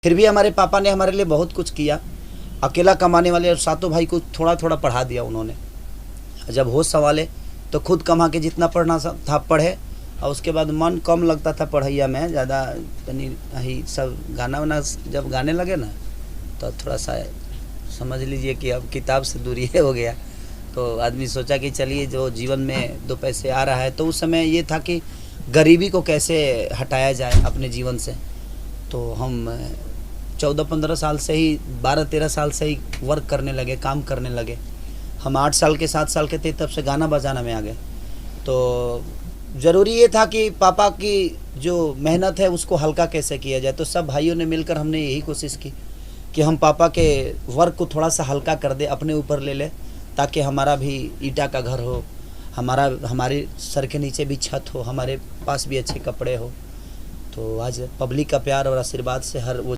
फिर भी हमारे पापा ने हमारे लिए बहुत कुछ किया। अकेला कमाने वाले और सातों भाई को थोड़ा थोड़ा पढ़ा दिया उन्होंने। जब होश संभाले तो खुद कमा के जितना पढ़ना था पढ़े, और उसके बाद मन कम लगता था पढ़ैया में, ज़्यादा ही सब गाना वाना जब गाने लगे ना तो थोड़ा सा समझ लीजिए कि अब किताब से दूरी हो गया। तो आदमी सोचा कि चलिए जो जीवन में 2 पैसे आ रहा है, तो उस समय ये था कि गरीबी को कैसे हटाया जाए अपने जीवन से। तो हम 14-15 साल से ही 12-13 साल से ही वर्क करने लगे, काम करने लगे। हम 8 साल के 7 साल के थे तब से गाना बजाना में आ गए। तो ज़रूरी ये था कि पापा की जो मेहनत है उसको हल्का कैसे किया जाए। तो सब भाइयों ने मिलकर हमने यही कोशिश की कि हम पापा के वर्क को थोड़ा सा हल्का कर दे, अपने ऊपर ले ले, ताकि हमारा भी ईंटा का घर हो, हमारे सर के नीचे भी छत हो, हमारे पास भी अच्छे कपड़े हो। तो आज पब्लिक का प्यार और आशीर्वाद से हर वो